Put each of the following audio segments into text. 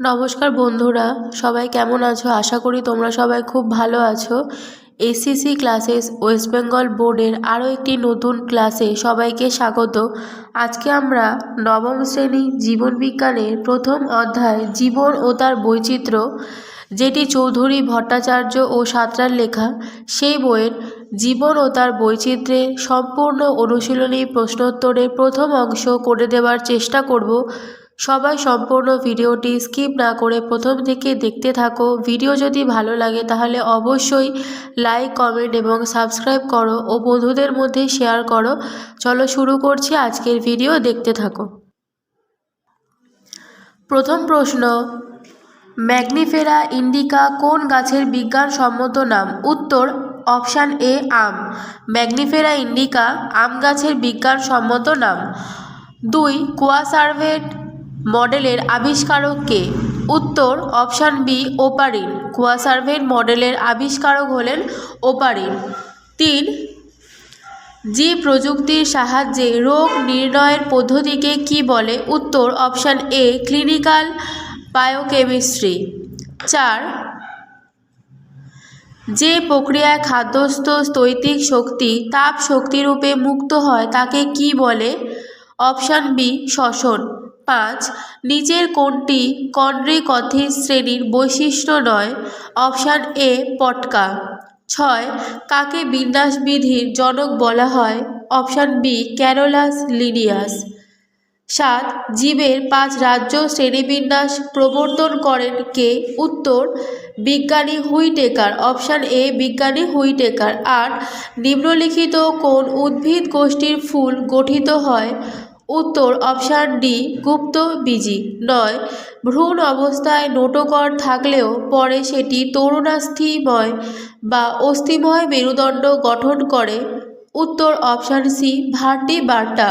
নমস্কার বন্ধুরা, সবাই কেমন আছো? আশা করি তোমরা সবাই খুব ভালো আছো। এসসিসি ক্লাসেস ওয়েস্ট বেঙ্গল বোর্ডের আরও একটি নতুন ক্লাসে সবাইকে স্বাগত। আজকে আমরা নবম শ্রেণী জীবন বিজ্ঞানের প্রথম অধ্যায় জীবন ও তার বৈচিত্র্য, যেটি চৌধুরী ভট্টাচার্য ও সাঁতরার লেখা, সেই বইয়ের জীবন ও তার বৈচিত্র্যের সম্পূর্ণ অনুশীলনী প্রশ্নোত্তরের প্রথম অংশ করে দেওয়ার চেষ্টা করব। সবাই সম্পূর্ণ ভিডিওটি স্কিপ না করে প্রথম থেকে দেখতে থাকো। ভিডিও যদি ভালো লাগে তাহলে অবশ্যই লাইক, কমেন্ট এবং সাবস্ক্রাইব করো ও বন্ধুদের মধ্যে শেয়ার করো। চলো শুরু করছি আজকের ভিডিও, দেখতে থাকো। প্রথম প্রশ্ন, ম্যাগনিফেরা ইন্ডিকা কোন গাছের বিজ্ঞানসম্মত নাম? উত্তর অপশান এ আম। ম্যাগনিফেরা ইন্ডিকা আম গাছের বিজ্ঞানসম্মত নাম। 2. কোয়াসার্ভেট মডেলের আবিষ্কারক কে? উত্তর অপশান বি ওপারিন। কোয়াসার্ভেট মডেলের আবিষ্কারক হলেন ওপারিন। 3. জীব প্রযুক্তির সাহায্যে রোগ নির্ণয়ের পদ্ধতিকে কি বলে? উত্তর অপশান এ ক্লিনিক্যাল বায়োকেমিস্ট্রি। 4. যে প্রক্রিয়ায় খাদ্যস্থ স্থৈতিক শক্তি তাপ শক্তিরূপে মুক্ত হয় তাকে কি বলে? অপশান বি শ্বসন। 5. নিচের কোনটি কন্ড্রিকথিস শ্রেণীর বৈশিষ্ট্য নয়? অপশান এ পটকা। 6. কাকে বিন্যাসবিধির জনক বলা হয়? Option B Carolus Linnaeus. 7. জীবের 5 রাজ্য শ্রেণীবিন্যাস প্রবর্তন করেন কে? উত্তর বিজ্ঞানী হুইটেকার। অপশান এ বিজ্ঞানী হুইটেকার। 8. নিম্নলিখিত কোন উদ্ভিদ গোষ্ঠীর ফুল গঠিত হয়? উত্তর অপশান ডি গুপ্তবীজি। 9. ভ্রূণ অবস্থায় নোটকর থাকলেও পরে সেটি তরুণাস্থিময় বা অস্থিময় মেরুদণ্ড গঠন করে? উত্তর অপশান সি ভার্টিবার্টা।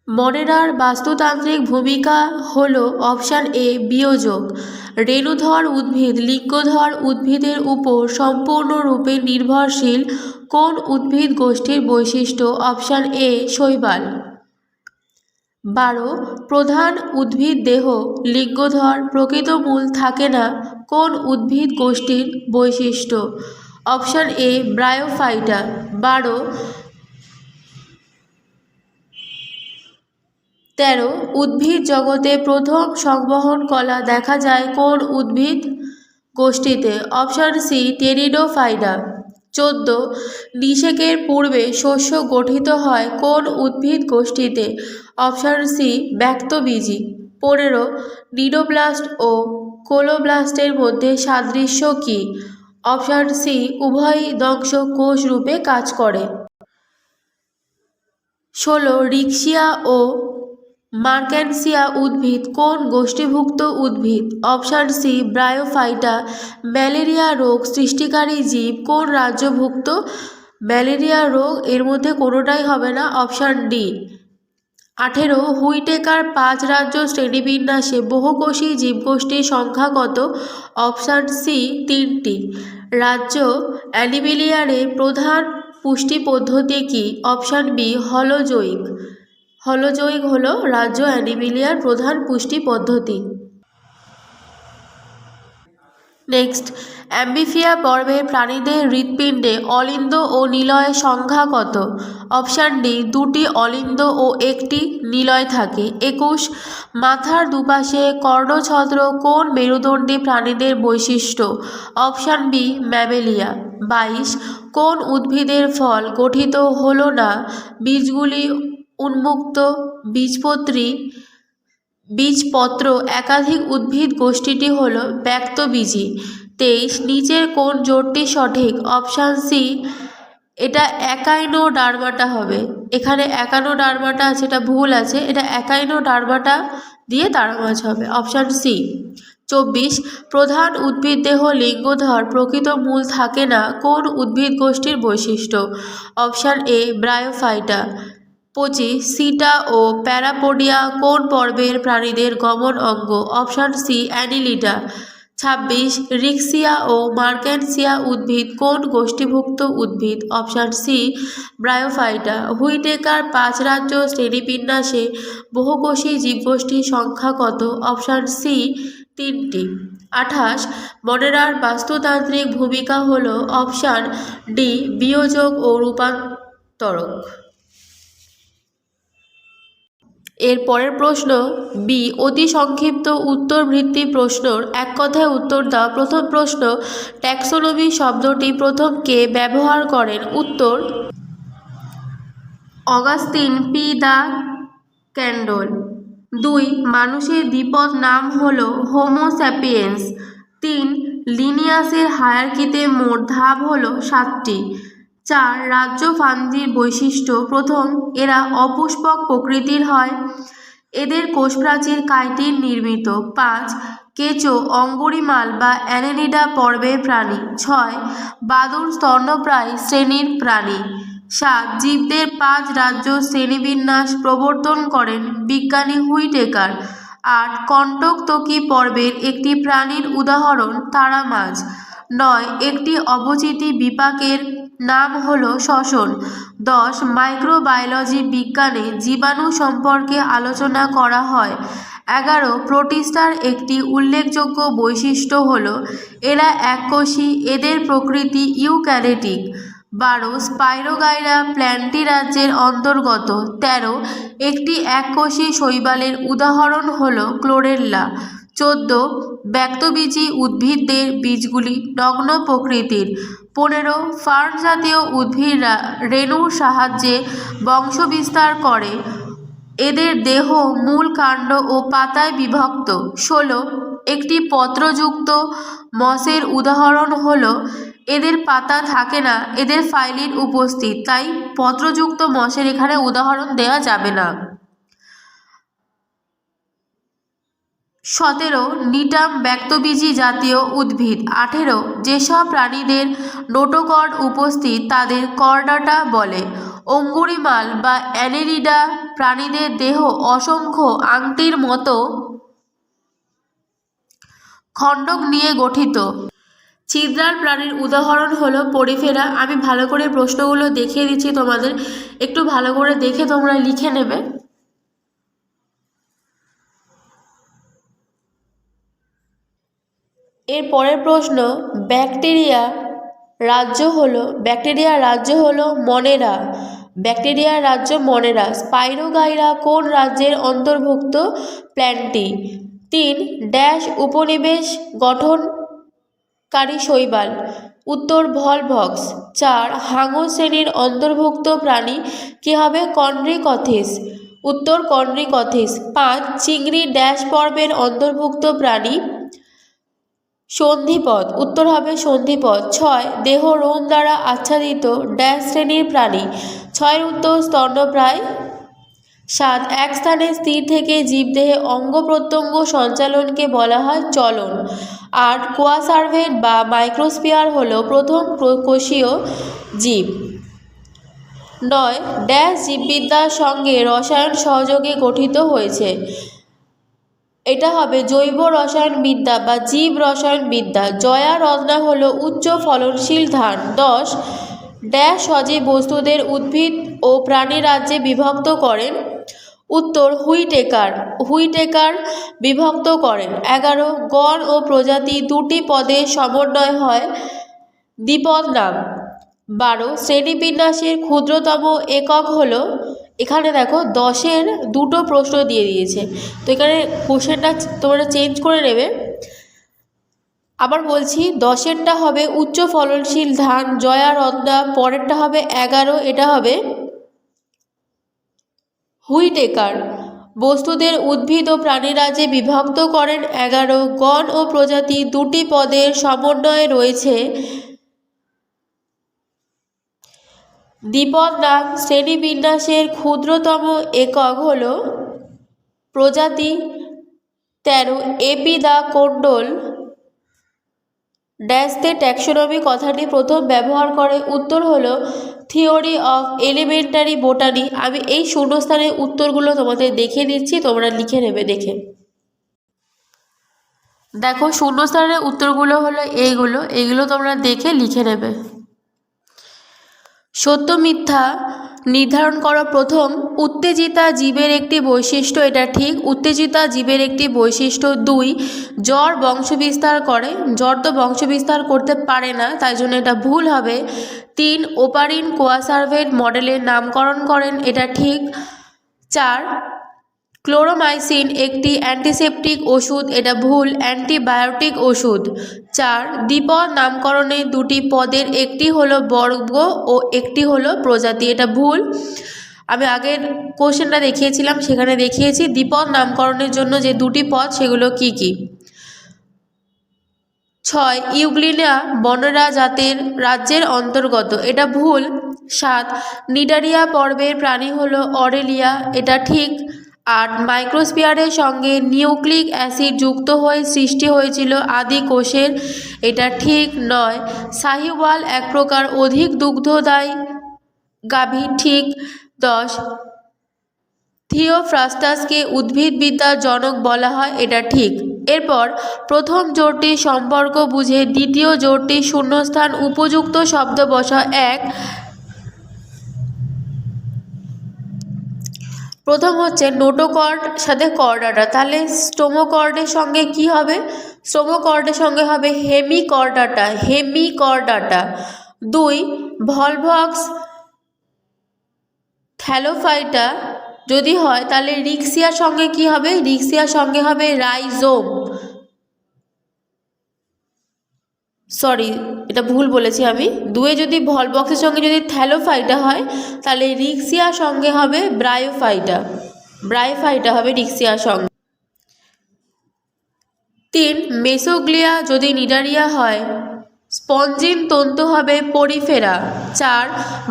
মনেরার বাস্তুতান্ত্রিক ভূমিকা হল অপশান এ বিয়োজক। রেণুধর উদ্ভিদ লিঙ্গধর উদ্ভিদের উপর সম্পূর্ণরূপে নির্ভরশীল কোন উদ্ভিদ গোষ্ঠীর বৈশিষ্ট্য? অপশান এ শৈবাল। 12. প্রধান উদ্ভিদ দেহ লিঙ্গধর, প্রকৃত মূল থাকে না কোন উদ্ভিদ গোষ্ঠীর বৈশিষ্ট্য? Option A bryophyta. 12. 13. উদ্ভিদ জগতে প্রথম সংবহন কলা দেখা যায় কোন উদ্ভিদ গোষ্ঠীতে? Option C pteridophyta. 14. নিষেকের পূর্বে শস্য গঠিত হয় কোন উদ্ভিদ গোষ্ঠীতে? Option C ব্যক্তবীজি। 15. নিডোপ্লাস্ট ও কোলোব্লাস্টের মধ্যে সাদৃশ্য কী? অপশান সি উভয়ই দংশ কোষ রূপে কাজ করে। 16. রিক্সিয়া ও মার্কেন্সিয়া উদ্ভিদ কোন গোষ্ঠীভুক্ত উদ্ভিদ? Option C bryophyta. ম্যালেরিয়া রোগ সৃষ্টিকারী জীব কোন রাজ্যভুক্ত? ম্যালেরিয়া রোগ এর মধ্যে কোনোটাই হবে না, অপশান ডি। 18. হুইটেকার 5 রাজ্য শ্রেণীবিন্যাসে বহুকোষী জীবগোষ্ঠীর সংখ্যা কত? অপশান সি 3টি। রাজ্য অ্যানিমেলিয়ারের প্রধান পুষ্টি পদ্ধতি কি? Option B হলোজৈক। হলোজৈক হল রাজ্য অ্যানিমেলিয়ার প্রধান পুষ্টি পদ্ধতি। নেক্সট, অ্যাম্বিফিয়া পর্বের প্রাণীদের হৃৎপিণ্ডে অলিন্দ ও নিলয়ের সংখ্যা কত? অপশান ডি 2টি অলিন্দ ও 1টি নিলয় থাকে। 21. মাথার দুপাশে কর্ণছত্র কোন মেরুদণ্ডী প্রাণীদের বৈশিষ্ট্য? Option B Mammalia. 22. কোন উদ্ভিদের ফল গঠিত হলো না? বীজগুলি উন্মুক্ত বীজপত্রী বীজপত্র একাধিক উদ্ভিদ গোষ্ঠীটি হল ব্যক্তবীজি। 23. নিচের কোন জোটটি সঠিক? অপশান সি এটা একাইনোডার্মাটা হবে। এখানে একানোডার্মাটা আছে, এটা ভুল আছে, এটা একাইনোডার্মাটা দিয়ে তারা মাছ হবে, অপশান সি। 24. প্রধান উদ্ভিদ দেহ লিঙ্গধর, প্রকৃত মূল থাকে না কোন উদ্ভিদ গোষ্ঠীর বৈশিষ্ট্য? Option A Bryophyta. 25. সিটা ও প্যারাপোডিয়া কোন পর্বের প্রাণীদের গমন অঙ্গ? Option C Annelida. 26 রিক্সিয়া ও মার্কেন্সিয়া উদ্ভিদ কোন গোষ্ঠীভুক্ত উদ্ভিদ? Option C bryophyta. হুইটেকার 5 রাজ্য শ্রেণীবিন্যাসে বহুকোষী জীবগোষ্ঠীর সংখ্যা কত? অপশান সি 3টি। 28 মনেরার বাস্তুতান্ত্রিক ভূমিকা হল? অপশান ডি বিয়োজক ও রূপান্তরক। এর পরের প্রশ্ন বি অতি সংক্ষিপ্ত উত্তর ভিত্তিক প্রশ্নর এক কথায় উত্তর দাও। প্রথম প্রশ্ন ট্যাক্সোনমি শব্দটি প্রথম কে ব্যবহার করেন? উত্তর অগাস্টিন পি দ্য ক্যান্ডল। 2 মানুষের দ্বিপদ নাম হল হোমো স্যাপিয়েন্স। 3 লিনিয়াসের হায়ারকিতে মোট ধাপ হল 7টি। 4 রাজ্য ফান্দির বৈশিষ্ট্য প্রথম এরা অপুষ্পক প্রকৃতির হয়, এদের কোষপ্রাচীর কাইটিন নির্মিত। 5 কেঁচো অঙ্গুরিমাল বা অ্যানেলিডা পর্বের প্রাণী। 6 বাদুড় স্তন্যপ্রায় শ্রেণীর প্রাণী। 7 জীবদের 5 রাজ্য শ্রেণীবিন্যাস প্রবর্তন করেন বিজ্ঞানী হুইটেকার। 8 কণ্টকতকি পর্বের একটি প্রাণীর উদাহরণ তারা মাছ। 9 একটি অবচিতি বিপাকের নাম হলো শ্বসন। 10 মাইক্রোবায়োলজি বিজ্ঞানে জীবাণু সম্পর্কে আলোচনা করা হয়। 11 প্রোটিস্টার একটি উল্লেখযোগ্য বৈশিষ্ট্য হলো এরা এককোষী, এদের প্রকৃতি ইউক্যারিওটিক। 12 স্পাইরোগাইরা প্ল্যান্টি রাজ্যের অন্তর্গত। 13 একটি এককোষী শৈবালের উদাহরণ হলো ক্লোরেল্লা। 14 ব্যক্তবীজী উদ্ভিদদের বীজগুলি নগ্ন প্রকৃতির। 15 ফার্ন জাতীয় উদ্ভিদরা রেণুর সাহায্যে বংশবিস্তার করে, এদের দেহ মূল কাণ্ড ও পাতায় বিভক্ত। 16 একটি পত্রযুক্ত মসের উদাহরণ হলো এদের পাতা থাকে না, এদের ফাইলিন উপস্থিত, তাই পত্রযুক্ত মসের এখানে উদাহরণ দেওয়া যাবে না। 17 নিটাম ব্যক্তবীজী জাতীয় উদ্ভিদ। 18 যেসব প্রাণীদের নোটোকর্ড উপস্থিত তাদের কর্ডাটা বলে। অঙ্গুরিমাল বা অ্যানেলিডা প্রাণীদের দেহ অসংখ্য আংটির মতো খণ্ডক নিয়ে গঠিত। ছিদ্রাল প্রাণীর উদাহরণ হলো পরিফেরা। আমি ভালো করে প্রশ্নগুলো দেখিয়ে দিচ্ছি তোমাদের, একটু ভালো করে দেখে তোমরা লিখে নেবে। এর পরের প্রশ্ন ব্যাকটেরিয়ার রাজ্য হলো মনেরা। ব্যাকটেরিয়ার রাজ্য মনেরা। স্পাইরোগাইরা কোন রাজ্যের অন্তর্ভুক্ত? প্ল্যান্টি। 3 ড্যাশ উপনিবেশ গঠনকারী শৈবাল। উত্তর ভলভক্স। 4 হাঙর শ্রেণীর অন্তর্ভুক্ত প্রাণী কি হবে? কন্ড্রিকথিস। উত্তর কন্ড্রিকথিস। 5 চিংড়ি ড্যাশ পর্বের অন্তর্ভুক্ত প্রাণী? সন্ধিপদ। উত্তর হবে সন্ধিপদ। 6 দেহ রোম দ্বারা আচ্ছাদিত ড্যাশ শ্রেণীর প্রাণী? 6 উত্তর স্তন্যপ্রায়। 7 এক স্থানে স্থির থেকে জীবদেহে অঙ্গ প্রত্যঙ্গ সঞ্চালনকে বলা হয় চলন। 8 কোয়াসার্ভেট বা মাইক্রোস্ফিয়ার হলো প্রথম কোষীয় জীব। 9 ড্যাশ জীববিদ্যার সঙ্গে রসায়ন সহযোগে গঠিত হয়েছে? এটা হবে জৈব রসায়নবিদ্যা বা জীব রসায়নবিদ্যা। জয়া রত্না হলো উচ্চ ফলনশীল ধান। 10 ড্যাশ সজীব বস্তুদের উদ্ভিদ ও প্রাণী রাজ্যে বিভক্ত করেন? উত্তর হুইটেকার বিভক্ত করেন। 11 গণ ও প্রজাতি দুটি পদের সমন্বয় হয় দ্বিপদ নাম। 12 শ্রেণীবিন্যাসের ক্ষুদ্রতম একক হলো, এখানে দেখো 10-এর দুটো প্রশ্ন দিয়ে দিয়েছে, তো এখানে কোশ্চেনটা তোমরা চেঞ্জ করে নেবে। আবার বলছি 10-এরটা হবে উচ্চ ফলনশীল ধান জয়া রত্না, পরেরটা হবে 11, এটা হবে হুইটেকার। বস্তুদের উদ্ভিদ ও প্রাণীরাজ্যে বিভক্ত করেন। 11 গণ ও প্রজাতি দুটি পদের সমন্বয়ে রয়েছে দ্বিপদ নাম। শ্রেণীবিন্যাসের ক্ষুদ্রতম একক হল প্রজাতি। 13 এপি দ্য কোন্ডল ড্যাশতে ট্যাক্সোনমি কথাটি প্রথম ব্যবহার করে? উত্তর হলো থিওরি অফ এলিমেন্টারি বোটানি। আমি এই শূন্যস্থানের উত্তরগুলো তোমাদের দেখিয়ে দিচ্ছি, তোমরা লিখে নেবে দেখে। দেখো শূন্যস্থানের উত্তরগুলো হলো এইগুলো তোমরা দেখে লিখে নেবে। সত্য মিথ্যা নির্ধারণ করো। প্রথম, উত্তেজিতা জীবের একটি বৈশিষ্ট্য, এটা ঠিক, উত্তেজিতা জীবের একটি বৈশিষ্ট্য। 2, জ্বর বংশবিস্তার করে, জ্বর তো বংশবিস্তার করতে পারে না, তাই জন্য এটা ভুল হবে। 3, ওপারিন কোয়াসার্ভেট মডেলের নামকরণ করেন, এটা ঠিক। 4, ক্লোরোমাইসিন একটি অ্যান্টিসেপটিক ওষুধ, এটা ভুল, অ্যান্টিবায়োটিক ওষুধ। 4, দ্বিপদ নামকরণে দুটি পদের একটি হলো বর্গ ও একটি হলো প্রজাতি, এটা ভুল। আমি আগের কোশ্চেনটা দেখিয়েছিলাম, সেখানে দেখিয়েছি দ্বিপদ নামকরণের জন্য যে দুটি পদ সেগুলো কি কি। 6, ইউগ্লিনা বনরা জাতের রাজ্যের অন্তর্গত, এটা ভুল। 7, নিডারিয়া পর্বের প্রাণী হলো অরেলিয়া, এটা ঠিক। 8, মাইক্রোস্ফিয়ারের সঙ্গে নিউক্লিক অ্যাসিড যুক্ত হয়ে সৃষ্টি হয়েছিল আদি কোষের, এটা ঠিক। 9, শাহিওয়াল এক প্রকার অধিক দুগ্ধদায়ী গাভী, ঠিক। 10, থিওফ্রাস্টাসকে উদ্ভিদবিদ্যার জনক বলা হয়, এটা ঠিক। এরপর প্রথম জোড়টির সম্পর্ক বুঝে দ্বিতীয় জোড়টির শূন্যস্থান উপযুক্ত শব্দ বসা। 1, প্রথম হচ্ছে নোটোকর্ড সাথে কর্ডাটা, তাহলে স্টোমোকর্ডের সঙ্গে কি হবে? স্টোমোকর্ডের সঙ্গে হবে হেমিকর্ডাটা, হেমিকর্ডাটা। 2, ভলভক্স থ্যালোফাইটা যদি হয় তাহলে রিক্সিয়ার সঙ্গে কি হবে? রিক্সিয়ার সঙ্গে হবে রাইজোম, সরি এটা ভুল বলেছি আমি। 2 যদি ভলবক্সের সঙ্গে যদি থ্যালোফাইটা হয় তাহলে রিক্সিয়ার সঙ্গে হবে ব্রায়োফাইটা, ব্রায়োফাইটা হবে রিক্সিয়ার সঙ্গে। 3, মেসোগ্লিয়া যদি নিডারিয়া হয় স্পঞ্জিন তন্তু হবে পরিফেরা। 4,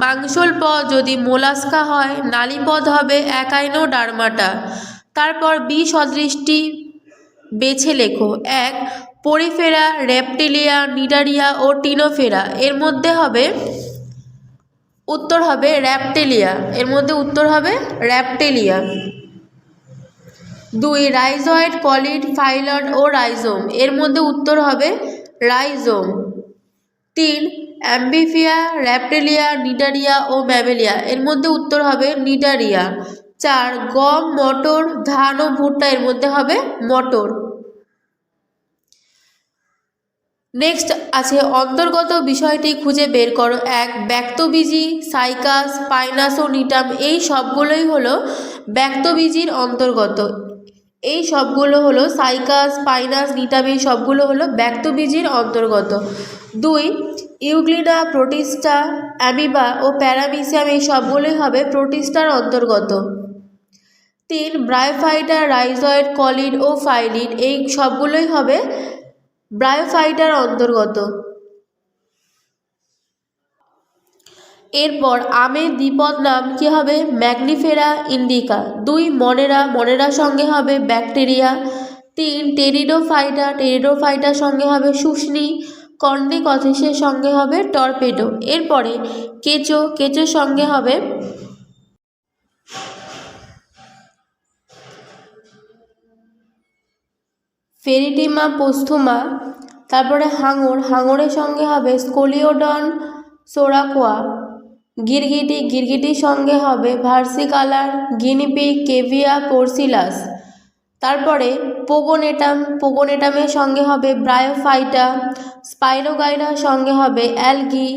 মাংসল পদ যদি মোলাস্কা হয় নালীপদ হবে অ্যাকাইনোডার্মাটা। তারপর বি সদৃশটি বেছে লেখো। 1, পরিফেরা, রেপ্টিলিয়া, নিডারিয়া ও টিনোফেরা, এর মধ্যে হবে উত্তর হবে র্যাপটেলিয়া, এর মধ্যে উত্তর হবে র্যাপটেলিয়া। 2, রাইজয়েড, কলিড, ফাইলড ও রাইজোম, এর মধ্যে উত্তর হবে রাইজোম। 3, অ্যাম্বিফিয়া, র্যাপটেলিয়া, নিডারিয়া ও ম্যামেলিয়া, এর মধ্যে উত্তর হবে নিডারিয়া। 4, গম, মটর, ধান ও ভুট্টা, এর মধ্যে হবে মটর। নেক্সট আছে অন্তর্গত বিষয়টি খুঁজে বের করো। 1, ব্যক্তবীজি, সাইকাস, পাইনাস ও নিটাম, এই সবগুলোই হলো ব্যক্তবীজির অন্তর্গত, এই সবগুলো হলো সাইকাস, পাইনাস, নিটাম, এই সবগুলো হলো ব্যক্তবীজির অন্তর্গত। 2, ইউগ্লিনা, প্রোটিস্টা, অ্যামিবা ও প্যারামিসিয়াম, এই সবগুলোই হবে প্রোটিস্টার অন্তর্গত। 3, ব্রায়োফাইটা, রাইজয়েড, কলিড ও ফাইলিড, এই সবগুলোই হবে ব্রায়োফাইটার অন্তর্গত। এরপর আমের দ্বিপদ নাম কি হবে? ম্যাগনিফেরা ইন্ডিকা। 2, মনেরা, মনেরার সঙ্গে হবে ব্যাকটেরিয়া। 3, টেরিডোফাইটা, টেরিডোফাইটার সঙ্গে হবে শুষ্নি। কন্ডিকথিসের সঙ্গে হবে টর্পেডো। এরপরে কেঁচো, কেঁচোর সঙ্গে হবে ফেরিটিমা পোস্থুমা। তারপরে হাঙর, হাঙরের সঙ্গে হবে স্কোলিওডন সোরাকোয়া। গিরগিটি, গিরগিটির সঙ্গে হবে ভার্সিকালার, গিনিপিগ, কেভিয়া, পোর্সিলাস। তারপরে পোগোনেটাম, পোগোনেটামের সঙ্গে হবে ব্রায়োফাইটা। স্পাইরোগাইরার সঙ্গে হবে অ্যালগি।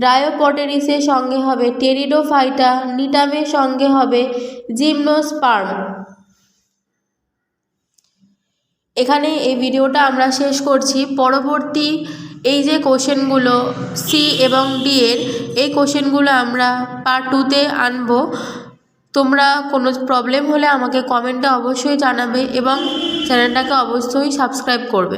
ডায়োপটেরিসের সঙ্গে হবে টেরিডোফাইটা। নিটামের সঙ্গে হবে জিমনোস্পার্ম। এখানে এই ভিডিওটা আমরা শেষ করছি। পরবর্তী এই যে কোশ্চেনগুলো সি এবং ডি এর, এই কোশ্চেনগুলো আমরা পার্ট 2তে আনবো। তোমরা কোনো প্রবলেম হলে আমাকে কমেন্টে অবশ্যই জানাবে এবং চ্যানেলটাকে অবশ্যই সাবস্ক্রাইব করবে।